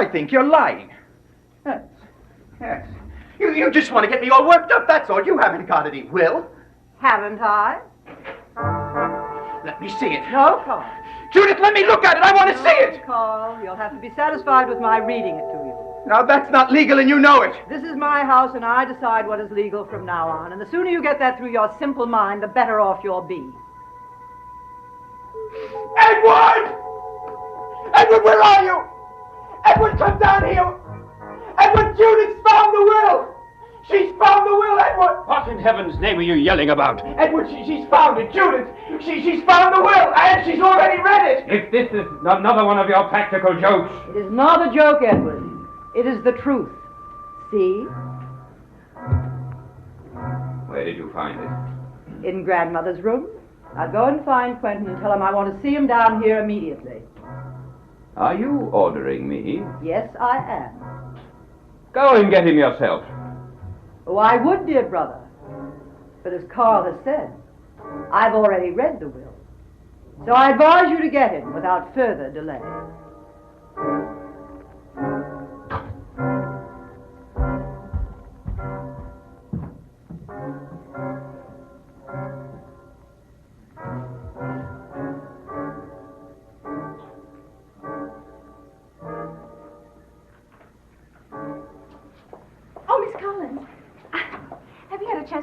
I think you're lying. Yes. Yes. You just want to get me all worked up, that's all. You haven't got any will. Haven't I? Let me see it. No, Carl. Judith, let me look at it. I want to see it. Carl, you'll have to be satisfied with my reading it to you. Now, that's not legal, and you know it. This is my house, and I decide what is legal from now on. And the sooner you get that through your simple mind, the better off you'll be. Edward! Edward, where are you? Edward, come down here. Edward, Judith's found the will. She's found the will, Edward. What in heaven's name are you yelling about? Edward, she's found it. Judith, she's found the will, and she's already read it. If this is another one of your practical jokes... It is not a joke, Edward. It is the truth. See? Where did you find it? In Grandmother's room. Now go and find Quentin and tell him I want to see him down here immediately. Are you ordering me? Yes, I am. Go and get him yourself. Oh, I would, dear brother. But as Carl has said, I've already read the will. So I advise you to get him without further delay.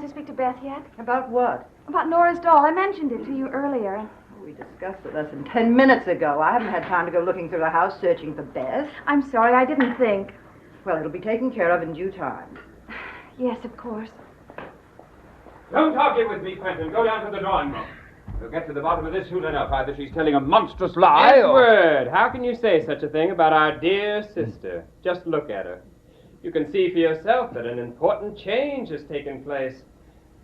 To speak to Beth yet? About what? About Nora's doll. I mentioned it to you earlier. We discussed it less than 10 minutes ago. I haven't had time to go looking through the house searching for Beth. I'm sorry, I didn't think. Well, it'll be taken care of in due time. Yes, of course. Don't argue with me, Quentin. Go down to the drawing room. We'll get to the bottom of this soon enough. Either she's telling a monstrous lie Edward, how can you say such a thing about our dear sister? Just look at her. You can see for yourself that an important change has taken place.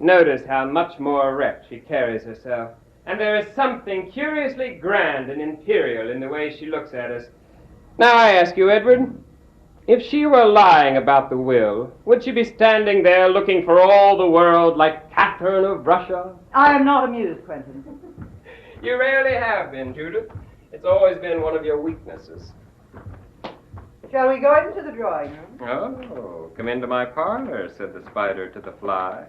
Notice how much more erect she carries herself. And there is something curiously grand and imperial in the way she looks at us. Now I ask you, Edward, if she were lying about the will, would she be standing there looking for all the world like Catherine of Russia? I am not amused, Quentin. You rarely have been, Judith. It's always been one of your weaknesses. Shall we go into the drawing room? Oh, come into my parlor, said the spider to the fly.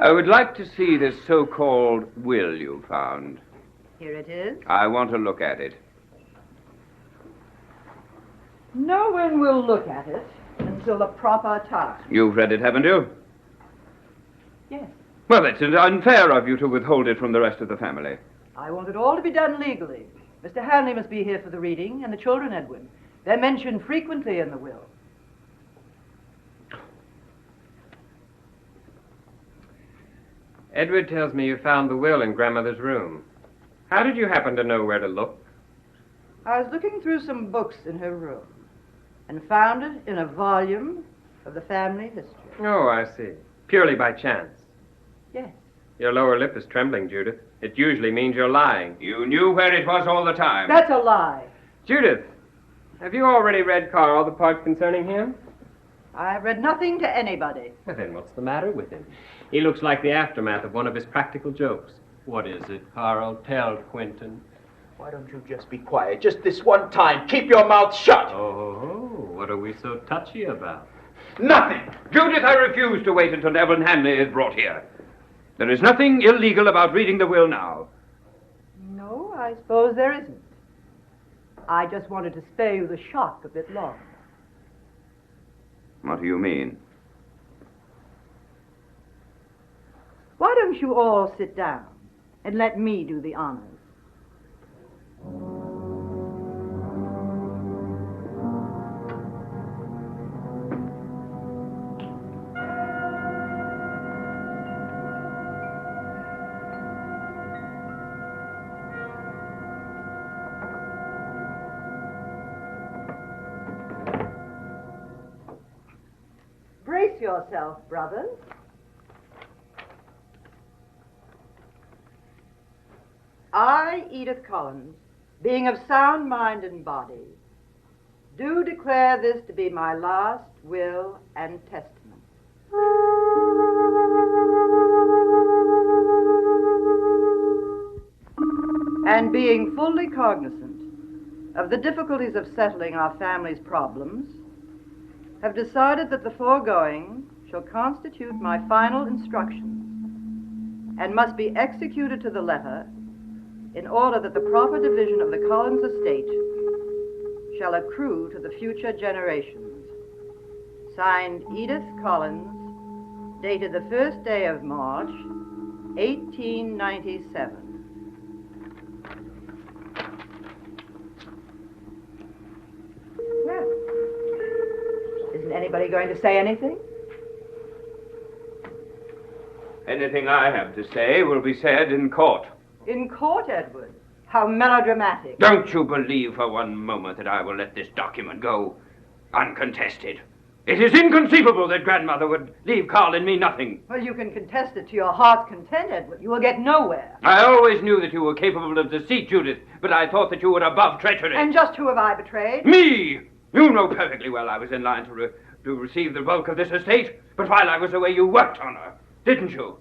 I would like to see this so-called will you found. Here it is. I want to look at it. No one will look at it until the proper time. You've read it, haven't you? Yes. Well, it's unfair of you to withhold it from the rest of the family. I want it all to be done legally. Mr. Hanley must be here for the reading, and the children, Edwin. They're mentioned frequently in the will. Edward tells me you found the will in Grandmother's room. How did you happen to know where to look? I was looking through some books in her room and found it in a volume of the family history. Oh, I see. Purely by chance. Yes. Your lower lip is trembling, Judith. It usually means you're lying. You knew where it was all the time. That's a lie. Judith, have you already read Carl the part concerning him? I've read nothing to anybody. Well, then what's the matter with him? He looks like the aftermath of one of his practical jokes. What is it, Carl? Tell Quentin. Why don't you just be quiet? Just this one time. Keep your mouth shut. Oh, what are we so touchy about? Nothing. Judith, I refuse to wait until Evelyn Hanley is brought here. There is nothing illegal about reading the will now. No, I suppose there isn't. I just wanted to spare you the shock a bit longer. What do you mean? Why don't you all sit down and let me do the honors? Brace yourself, brothers. I, Edith Collins, being of sound mind and body, do declare this to be my last will and testament. and being fully cognizant of the difficulties of settling our family's problems, have decided that the foregoing shall constitute my final instructions and must be executed to the letter in order that the proper division of the Collins estate shall accrue to the future generations. Signed, Edith Collins, dated the 1st day of March, 1897. Well, isn't anybody going to say anything? Anything I have to say will be said in court. In court, Edward? How melodramatic. Don't you believe for one moment that I will let this document go uncontested. It is inconceivable that Grandmother would leave Carl and me nothing. Well, you can contest it to your heart's content, Edward. You will get nowhere. I always knew that you were capable of deceit, Judith, but I thought that you were above treachery. And just who have I betrayed? Me! You know perfectly well I was in line to receive the bulk of this estate, but while I was away you worked on her, didn't you?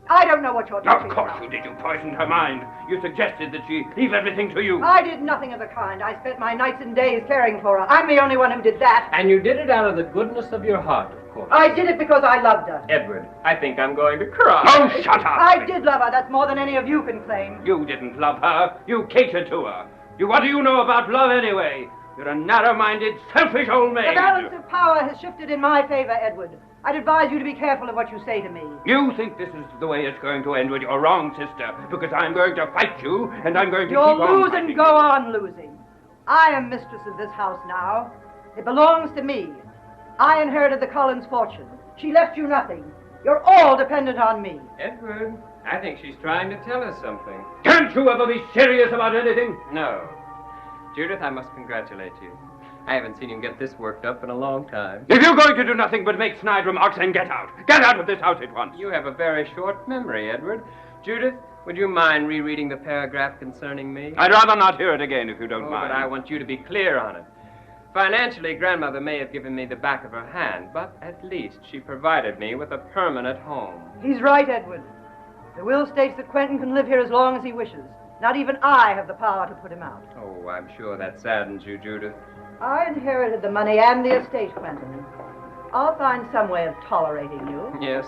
I don't know what you're talking Of course about. you did. You poisoned her mind. You suggested that she leave everything to you. I did nothing of the kind. I spent my nights and days caring for her. I'm the only one who did that. And you did it out of the goodness of your heart, of course. I did it because I loved her. Edward, I think I'm going to cry. Oh, shut up! I did love her. That's more than any of you can claim. You didn't love her. You catered to her. What do you know about love anyway? You're a narrow-minded, selfish old maid. The balance of power has shifted in my favor, Edward. I'd advise you to be careful of what you say to me. You think this is the way it's going to end? Well, you're wrong, sister, because I'm going to fight you, and I'm going to You'll keep on lose fighting and go on losing. I am mistress of this house now. It belongs to me. I inherited the Collins fortune. She left you nothing. You're all dependent on me. Edward, I think she's trying to tell us something. Can't you ever be serious about anything? No. Judith, I must congratulate you. I haven't seen you get this worked up in a long time. If you're going to do nothing but make snide remarks, then get out. Get out of this house at once. You have a very short memory, Edward. Judith, would you mind rereading the paragraph concerning me? I'd rather not hear it again if you don't mind. But I want you to be clear on it. Financially, Grandmother may have given me the back of her hand, but at least she provided me with a permanent home. He's right, Edward. The will states that Quentin can live here as long as he wishes. Not even I have the power to put him out. Oh, I'm sure that saddens you, Judith. I inherited the money and the estate, Quentin. I'll find some way of tolerating you. Yes,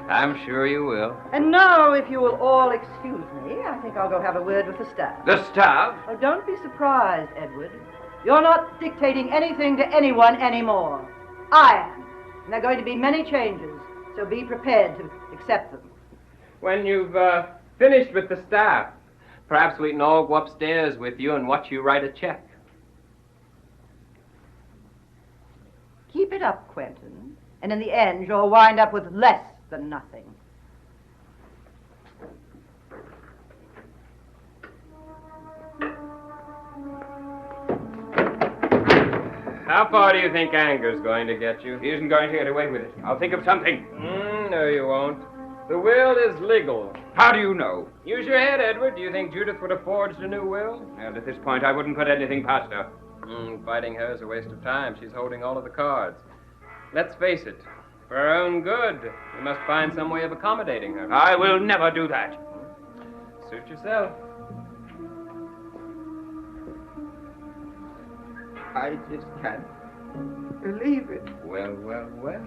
I'm sure you will. And now, if you will all excuse me, I think I'll go have a word with the staff. The staff? Oh, don't be surprised, Edward. You're not dictating anything to anyone anymore. I am. And there are going to be many changes, so be prepared to accept them. When you've finished with the staff, perhaps we can all go upstairs with you and watch you write a check. Keep it up, Quentin, and in the end, you'll wind up with less than nothing. How far do you think anger's going to get you? He isn't going to get away with it. I'll think of something. No, you won't. The will is legal. How do you know? Use your head, Edward. Do you think Judith would have forged a new will? Well, at this point, I wouldn't put anything past her. Fighting her is a waste of time. She's holding all of the cards. Let's face it. For her own good, we must find some way of accommodating her. I will never do that. Suit yourself. I just can't believe it. Well, well, well.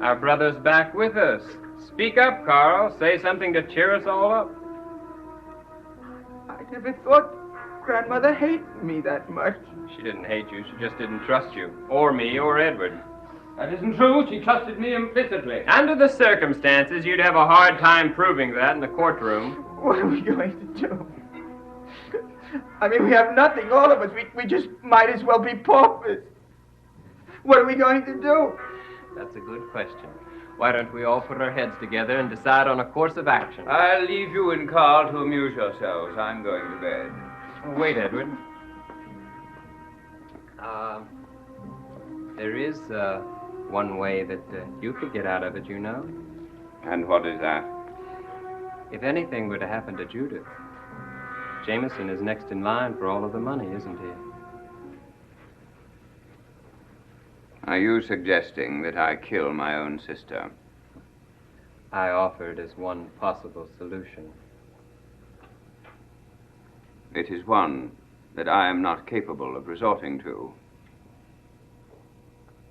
Our brother's back with us. Speak up, Carl. Say something to cheer us all up. I never thought Grandmother hated me that much. She didn't hate you. She just didn't trust you. Or me, or Edward. That isn't true. She trusted me implicitly. Under the circumstances, you'd have a hard time proving that in the courtroom. What are we going to do? I mean, we have nothing, all of us. We just might as well be paupers. What are we going to do? That's a good question. Why don't we all put our heads together and decide on a course of action? I'll leave you and Carl to amuse yourselves. I'm going to bed. Oh, wait, Edward. There is one way that you could get out of it, you know. And what is that? If anything were to happen to Judith, Jameson is next in line for all of the money, isn't he? Are you suggesting that I kill my own sister? I offered as one possible solution. It is one that I am not capable of resorting to.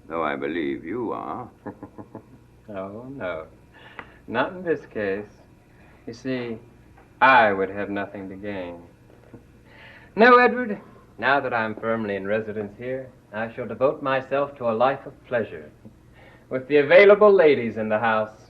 Though I believe you are. Oh, no. Not in this case. You see, I would have nothing to gain. No, Edward, now that I'm firmly in residence here, I shall devote myself to a life of pleasure, with the available ladies in the house